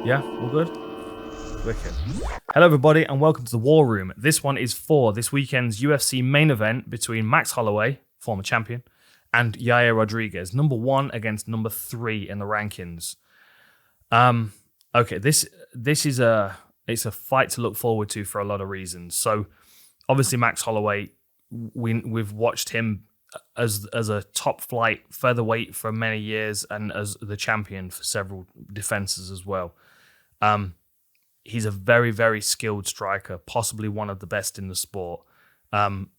Yeah, all good? Wicked. Hello, everybody, and welcome to the War Room. This one is for this weekend's UFC main event between Max Holloway, former champion, and Yair Rodriguez, number 1 against number 3 in the rankings. Okay, this is it's a fight to look forward to for a lot of reasons. So, obviously, Max Holloway, we've watched him as a top flight featherweight for many years and as the champion for several defenses as well. He's a very, very skilled striker, possibly one of the best in the sport.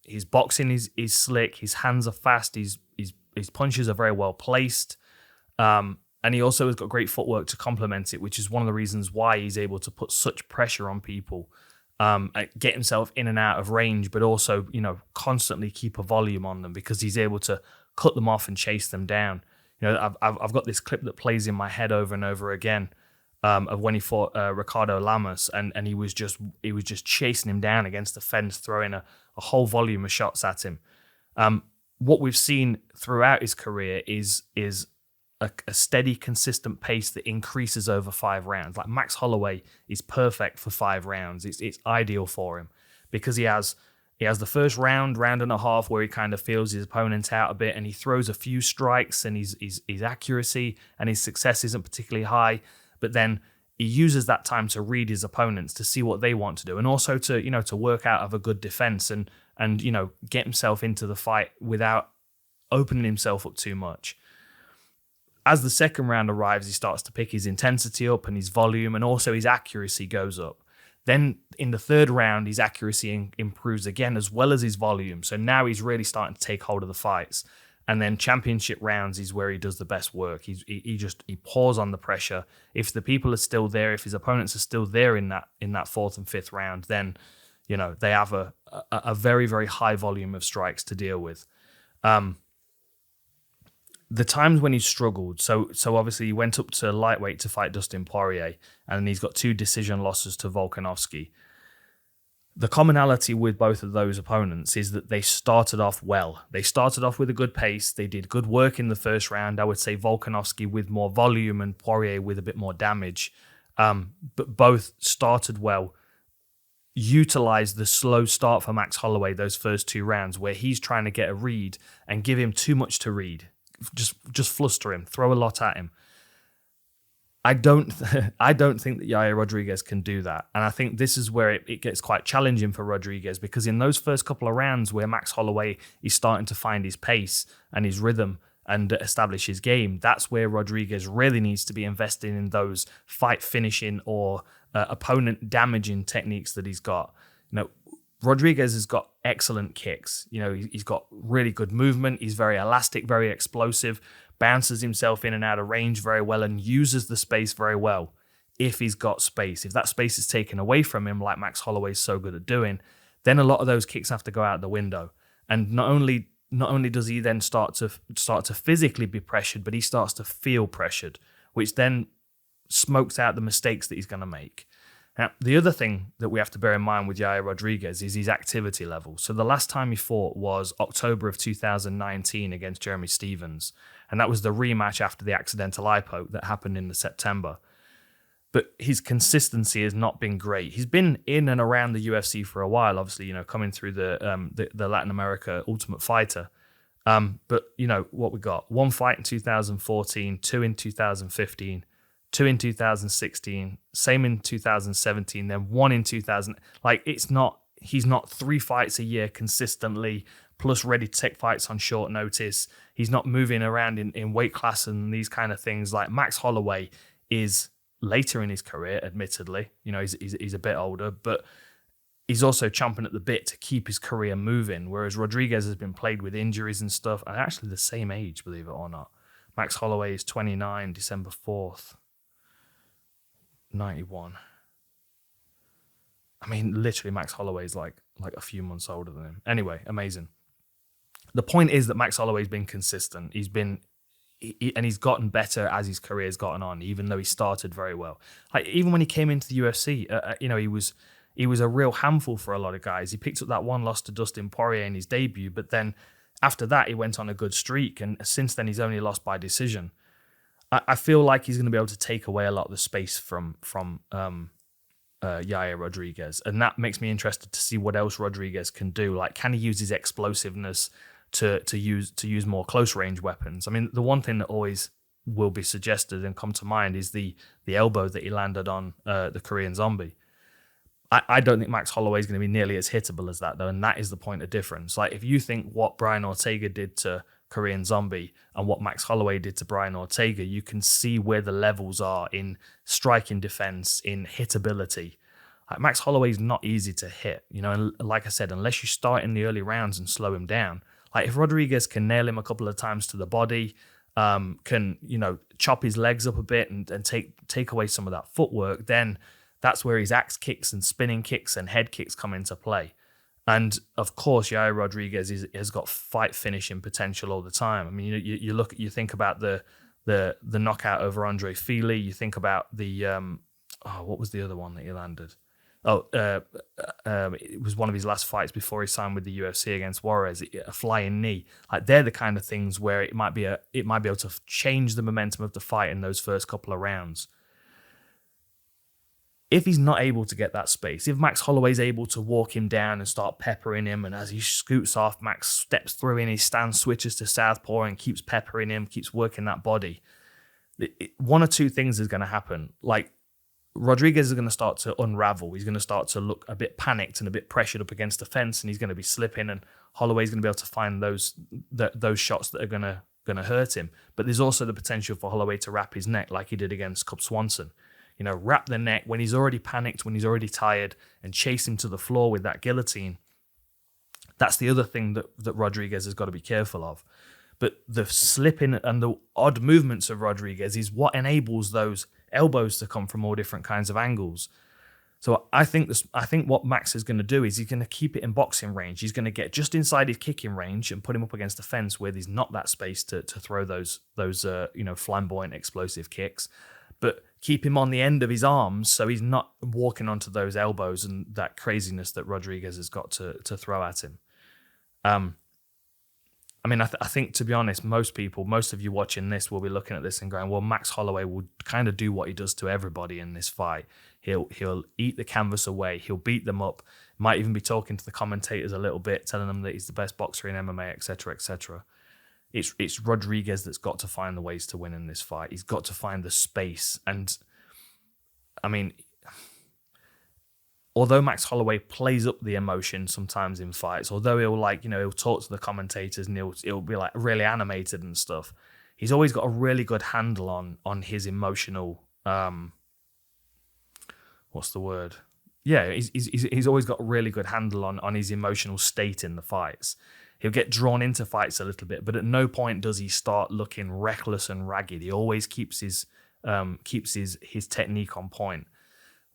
His boxing is slick. His hands are fast. His punches are very well placed. And he also has got great footwork to complement it, which is one of the reasons why he's able to put such pressure on people, get himself in and out of range, but also, constantly keep a volume on them because he's able to cut them off and chase them down. I've got this clip that plays in my head over and over again of when he fought Ricardo Lamas, and he was just chasing him down against the fence, throwing a whole volume of shots at him. What we've seen throughout his career is a steady, consistent pace that increases over 5 rounds. Like Max Holloway is perfect for 5 rounds. It's ideal for him because he has the first round and a half where he kind of feels his opponent out a bit and he throws a few strikes and his accuracy and his success isn't particularly high. But then he uses that time to read his opponents to see what they want to do, and also to work out of a good defense and get himself into the fight without opening himself up too much. As the second round arrives, he starts to pick his intensity up and his volume, and also his accuracy goes up. Then in the third round, his accuracy improves again, as well as his volume. So now he's really starting to take hold of the fights. And then championship rounds is where he does the best work. He pours on the pressure. If the people are still there, if his opponents are still there in that fourth and fifth round, then they have a very, very high volume of strikes to deal with. The times when he struggled, so obviously he went up to lightweight to fight Dustin Poirier, and he's got 2 decision losses to Volkanovski. The commonality with both of those opponents is that they started off well. They started off with a good pace. They did good work in the first round. I would say Volkanovski with more volume and Poirier with a bit more damage. But both started well. Utilized the slow start for Max Holloway those first 2 rounds where he's trying to get a read and give him too much to read. Just fluster him, throw a lot at him. I don't think that Yair Rodriguez can do that. And I think this is where it gets quite challenging for Rodriguez, because in those first couple of rounds where Max Holloway is starting to find his pace and his rhythm and establish his game, that's where Rodriguez really needs to be investing in those fight finishing or opponent damaging techniques that he's got. Rodriguez has got excellent kicks. He's got really good movement. He's very elastic, very explosive, bounces himself in and out of range very well, and uses the space very well if he's got space. If that space is taken away from him, like Max Holloway is so good at doing, then a lot of those kicks have to go out the window. And not only does he then start to physically be pressured, but he starts to feel pressured, which then smokes out the mistakes that he's going to make. Now, the other thing that we have to bear in mind with Yair Rodriguez is his activity level. So the last time he fought was October of 2019 against Jeremy Stephens. And that was the rematch after the accidental eye poke that happened in September. But his consistency has not been great. He's been in and around the UFC for a while, obviously, coming through the Latin America Ultimate Fighter. But what we got: 1 fight in 2014, 2 in 2015, 2 in 2016, same in 2017, then 1 in 2000. He's not 3 fights a year consistently, plus ready to take fights on short notice. He's not moving around in weight class and these kind of things. Like Max Holloway is later in his career, admittedly. He's a bit older, but he's also chomping at the bit to keep his career moving, whereas Rodriguez has been plagued with injuries and stuff, and actually the same age, believe it or not. Max Holloway is 29, December 4th. 91. I mean, literally, Max Holloway is like a few months older than him. Anyway, amazing. The point is that Max Holloway's been consistent. He's gotten better as his career's gotten on, even though he started very well. Like, even when he came into the UFC, he was a real handful for a lot of guys. He picked up that 1 loss to Dustin Poirier in his debut, but then after that, he went on a good streak, and since then, he's only lost by decision. I feel like he's going to be able to take away a lot of the space from Yair Rodriguez, and that makes me interested to see what else Rodriguez can do. Like, can he use his explosiveness to use more close range weapons? I mean, the one thing that always will be suggested and come to mind is the elbow that he landed on the Korean Zombie. I don't think Max Holloway is going to be nearly as hittable as that, though, and that is the point of difference. Like, if you think what Brian Ortega did to Korean Zombie and what Max Holloway did to Brian Ortega, you can see where the levels are in striking defense, in hitability. Like, Max Holloway is not easy to hit, you know, and like I said, unless you start in the early rounds and slow him down. Like, if Rodriguez can nail him a couple of times to the body, can, you know, chop his legs up a bit and take away some of that footwork, then that's where his axe kicks and spinning kicks and head kicks come into play. And of course, Yair Rodriguez has got fight finishing potential all the time. I mean, you think about the knockout over Andre Fili. You think about the what was the other one that he landed? It was one of his last fights before he signed with the UFC against Juarez. A flying knee. Like, they're the kind of things where it might be able to change the momentum of the fight in those first couple of rounds. If he's not able to get that space, if Max Holloway's able to walk him down and start peppering him, and as he scoots off, Max steps through in his stance, switches to southpaw and keeps peppering him, keeps working that body, one or two things is going to happen. Like, Rodriguez is going to start to unravel. He's going to start to look a bit panicked and a bit pressured up against the fence, and he's going to be slipping, and Holloway's going to be able to find those shots that are going to hurt him. But there's also the potential for Holloway to wrap his neck like he did against Cub Swanson. You know, wrap the neck when he's already panicked, when he's already tired, and chase him to the floor with that guillotine. That's the other thing that Rodriguez has got to be careful of. But the slipping and the odd movements of Rodriguez is what enables those elbows to come from all different kinds of angles. So I think what Max is going to do is he's going to keep it in boxing range. He's going to get just inside his kicking range and put him up against the fence where there's not that space to throw those flamboyant explosive kicks. But keep him on the end of his arms so he's not walking onto those elbows and that craziness that Rodriguez has got to throw at him. I mean, I think, to be honest, most of you watching this will be looking at this and going, well, Max Holloway will kind of do what he does to everybody in this fight. He'll eat the canvas away. He'll beat them up. Might even be talking to the commentators a little bit, telling them that he's the best boxer in MMA, etc., etc. It's Rodriguez that's got to find the ways to win in this fight. He's got to find the space. And, I mean, although Max Holloway plays up the emotion sometimes in fights, although he'll talk to the commentators and he'll be like really animated and stuff, he's always got a really good handle on his emotional, what's the word? Yeah, he's always got a really good handle on his emotional state in the fights. He'll get drawn into fights a little bit, but at no point does he start looking reckless and ragged. He always keeps his technique on point.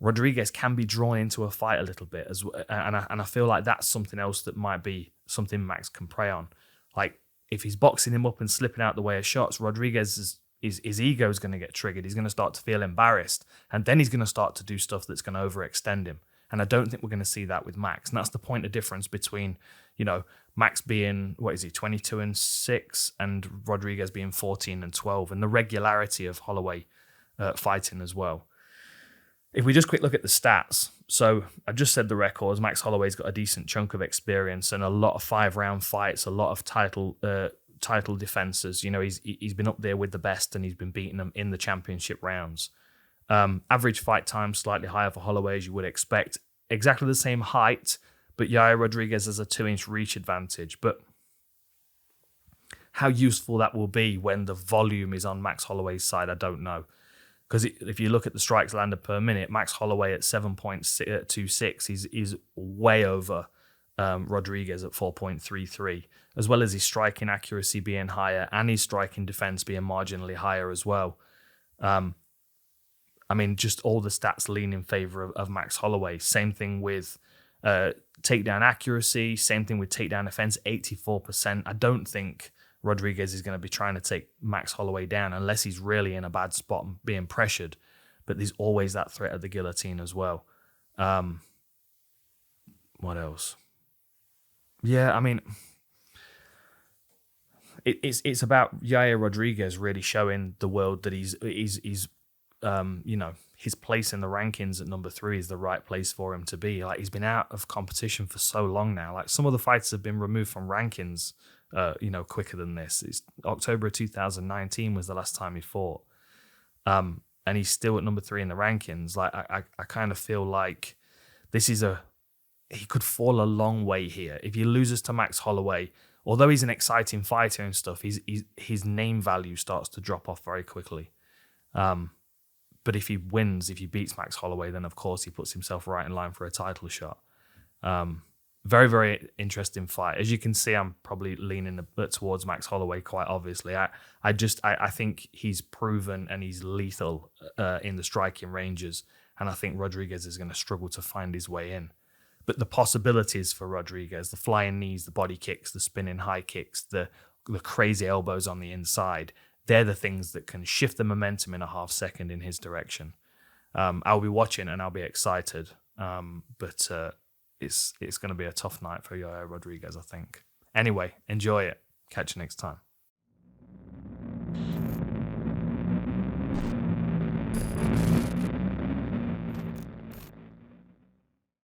Rodriguez can be drawn into a fight a little bit, and I feel like that's something else that might be something Max can prey on. Like, if he's boxing him up and slipping out the way of shots, Rodriguez his ego is going to get triggered. He's going to start to feel embarrassed, and then he's going to start to do stuff that's going to overextend him. And I don't think we're going to see that with Max. And that's the point of difference between, Max being, 22-6, and Rodriguez being 14-12, and the regularity of Holloway fighting as well. If we just quick look at the stats, so I just said the records. Max Holloway's got a decent chunk of experience and a lot of 5-round fights, a lot of title defenses. He's been up there with the best, and he's been beating them in the championship rounds. Average fight time slightly higher for Holloway, as you would expect. Exactly the same height, but Yair Rodriguez has a 2-inch reach advantage. But how useful that will be when the volume is on Max Holloway's side, I don't know. Because if you look at the strikes landed per minute, Max Holloway at 7.26 is way over Rodriguez at 4.33, as well as his striking accuracy being higher and his striking defense being marginally higher as well. Just all the stats lean in favor of Max Holloway. Same thing with takedown accuracy, same thing with takedown defense, 84%. I don't think Rodriguez is going to be trying to take Max Holloway down unless he's really in a bad spot and being pressured. But there's always that threat of the guillotine as well. What else? Yeah, It's about Yair Rodriguez really showing the world that he's his place in the rankings at number 3 is the right place for him to be. Like, he's been out of competition for so long now. Like, some of the fighters have been removed from rankings, quicker than this. It's October of 2019 was the last time he fought. And he's still at number 3 in the rankings. Like, I kind of feel like this is he could fall a long way here. If he loses to Max Holloway, although he's an exciting fighter and stuff, his name value starts to drop off very quickly. But if he wins, if he beats Max Holloway, then of course he puts himself right in line for a title shot. Very, very interesting fight. As you can see, I'm probably leaning towards Max Holloway quite obviously. I think he's proven and he's lethal in the striking ranges, and I think Rodriguez is going to struggle to find his way in. But the possibilities for Rodriguez, the flying knees, the body kicks, the spinning high kicks, the crazy elbows on the inside, they're the things that can shift the momentum in a half second in his direction. I'll be watching and I'll be excited. But it's going to be a tough night for Yair Rodriguez, I think. Anyway, enjoy it. Catch you next time.